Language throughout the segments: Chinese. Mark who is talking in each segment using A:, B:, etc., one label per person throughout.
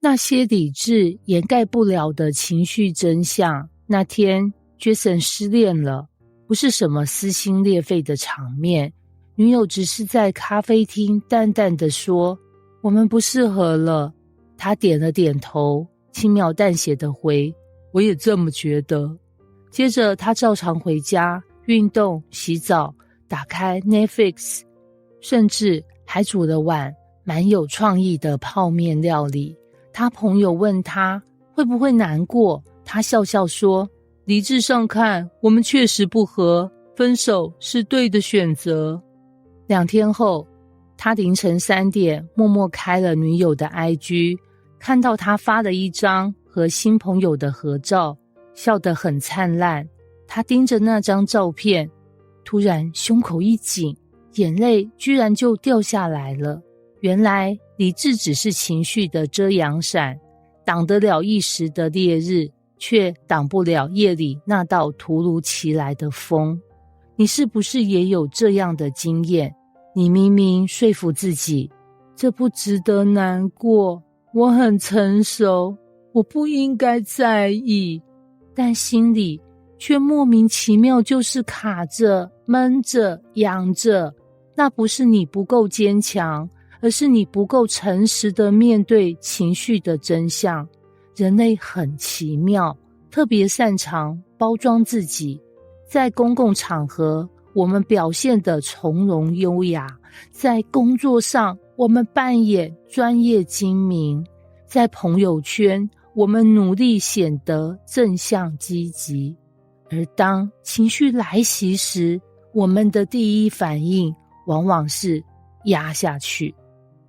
A: 那些理智掩盖不了的情绪真相。那天 Jason 失恋了，不是什么撕心裂肺的场面，女友只是在咖啡厅淡淡地说，我们不适合了。他点了点头，轻描淡写地回，我也这么觉得。接着他照常回家，运动、洗澡，打开 Netflix， 甚至还煮了碗蛮有创意的泡面料理。他朋友问他会不会难过，他笑笑说，理智上看，我们确实不合，分手是对的选择。2天后，他凌晨3点默默开了女友的 IG， 看到他发了一张和新朋友的合照，笑得很灿烂。他盯着那张照片，突然胸口一紧，眼泪居然就掉下来了。原来理智只是情绪的遮阳伞，挡得了一时的烈日，却挡不了夜里那道突如其来的风。你是不是也有这样的经验？你明明说服自己，这不值得难过，我很成熟，我不应该在意，但心里却莫名其妙就是卡着、闷着、痒着。那不是你不够坚强，而是你不够诚实地面对情绪的真相。人类很奇妙，特别擅长包装自己。在公共场合，我们表现得从容优雅；在工作上，我们扮演专业精明；在朋友圈，我们努力显得正向积极。而当情绪来袭时，我们的第一反应往往是压下去，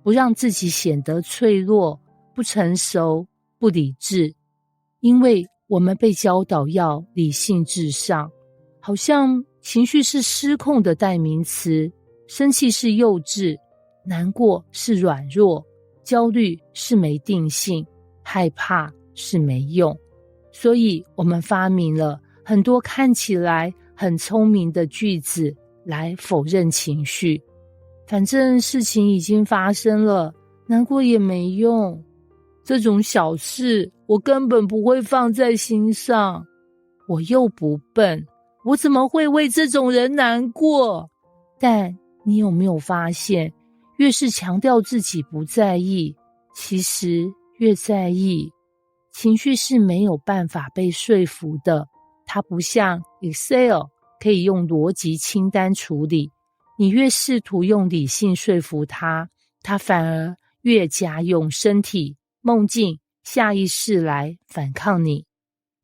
A: 不让自己显得脆弱、不成熟、不理智。因为我们被教导要理性至上，好像情绪是失控的代名词，生气是幼稚，难过是软弱，焦虑是没定性，害怕是没用。所以我们发明了很多看起来很聪明的句子来否认情绪。反正事情已经发生了，难过也没用，这种小事我根本不会放在心上，我又不笨，我怎么会为这种人难过？但你有没有发现，越是强调自己不在意，其实越在意。情绪是没有办法被说服的，它不像 Excel 可以用逻辑清单处理，你越试图用理性说服它，它反而越加用身体、梦境、下意识来反抗你。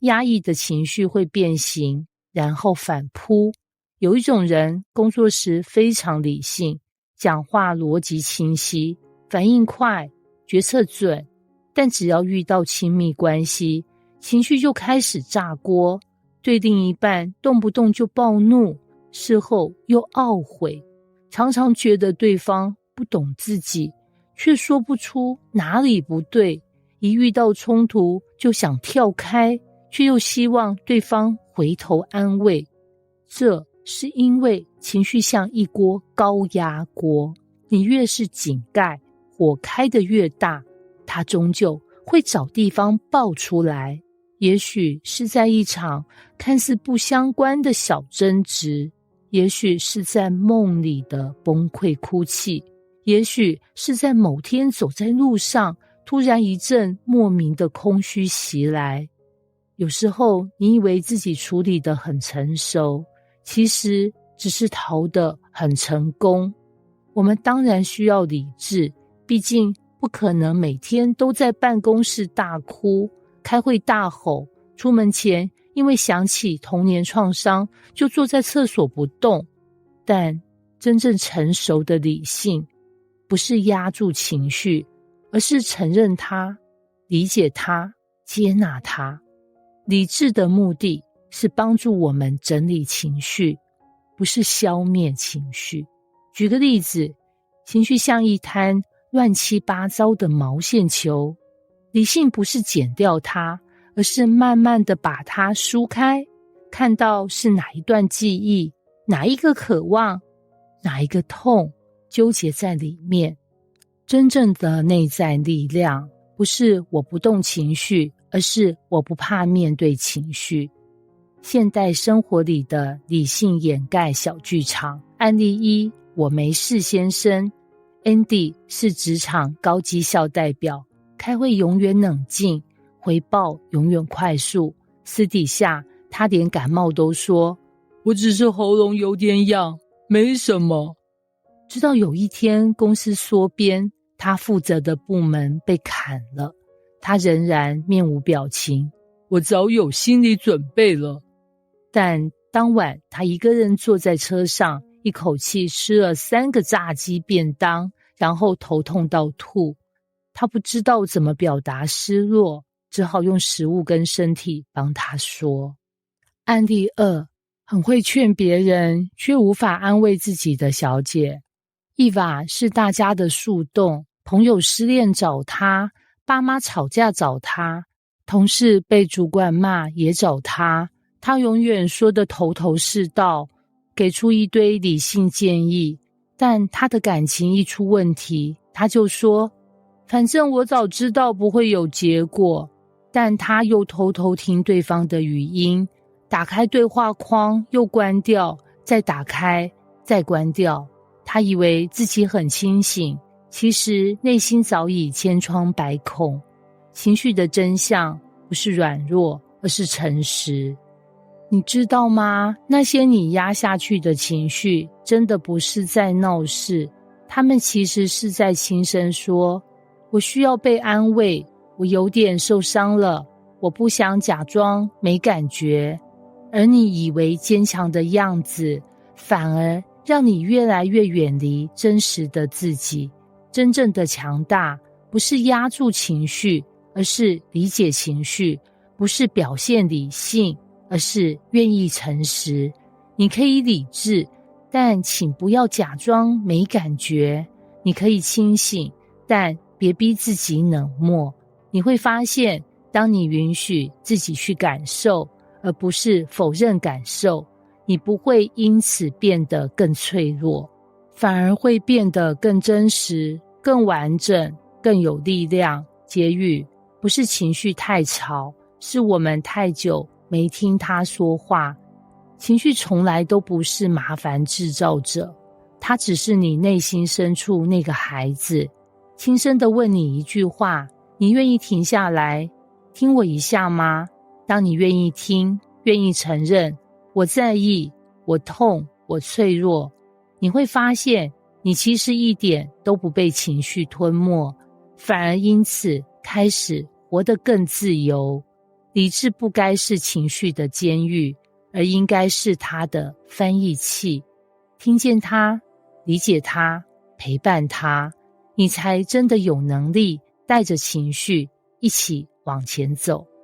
A: 压抑的情绪会变形，然后反扑。有一种人工作时非常理性，讲话逻辑清晰，反应快，决策准，但只要遇到亲密关系，情绪就开始炸锅，对另一半动不动就暴怒，事后又懊悔，常常觉得对方不懂自己，却说不出哪里不对，一遇到冲突就想跳开，却又希望对方回头安慰。这是因为情绪像一锅高压锅，你越是井盖，火开得越大，它终究会找地方爆出来。也许是在一场看似不相关的小争执，也许是在梦里的崩溃哭泣，也许是在某天走在路上，突然一阵莫名的空虚袭来。有时候你以为自己处理得很成熟，其实只是逃得很成功。我们当然需要理智，毕竟不可能每天都在办公室大哭，开会大吼，出门前因为想起童年创伤就坐在厕所不动。但真正成熟的理性，不是压住情绪，而是承认它，理解它，接纳它。理智的目的是帮助我们整理情绪，不是消灭情绪。举个例子，情绪像一滩乱七八糟的毛线球，理性不是剪掉它，而是慢慢地把它梳开，看到是哪一段记忆，哪一个渴望，哪一个痛纠结在里面。真正的内在力量不是我不动情绪，而是我不怕面对情绪。现代生活里的理性掩盖小剧场。案例一，我没事先生。 Andy 是职场高绩效代表，开会永远冷静，回报永远快速，私底下他连感冒都说我只是喉咙有点痒，没什么。直到有一天公司缩编，他负责的部门被砍了，他仍然面无表情，我早有心理准备了。但当晚他一个人坐在车上，一口气吃了3个炸鸡便当，然后头痛到吐。他不知道怎么表达失落，只好用食物跟身体帮他说。案例2，很会劝别人却无法安慰自己的小姐。Eva 是大家的树洞，朋友失恋找她，爸妈吵架找她，同事被主管骂也找她。她永远说得头头是道，给出一堆理性建议，但她的感情一出问题，她就说反正我早知道不会有结果。但她又偷偷听对方的语音，打开对话框又关掉，再打开再关掉。她以为自己很清醒，其实内心早已千疮百孔。情绪的真相不是软弱，而是诚实。你知道吗？那些你压下去的情绪，真的不是在闹事，他们其实是在轻声说，我需要被安慰，我有点受伤了，我不想假装没感觉。而你以为坚强的样子，反而让你越来越远离真实的自己。真正的强大，不是压住情绪，而是理解情绪，不是表现理性，而是愿意诚实。你可以理智，但请不要假装没感觉。你可以清醒，但别逼自己冷漠。你会发现，当你允许自己去感受，而不是否认感受，你不会因此变得更脆弱，反而会变得更真实、更完整、更有力量。结语，不是情绪太吵，是我们太久没听他说话。情绪从来都不是麻烦制造者，它只是你内心深处那个孩子，轻声地问你一句话，你愿意停下来听我一下吗？当你愿意听，愿意承认我在意，我痛，我脆弱，你会发现你其实一点都不被情绪吞没，反而因此开始活得更自由。理智不该是情绪的监狱，而应该是它的翻译器。听见它，理解它，陪伴它，你才真的有能力带着情绪一起往前走。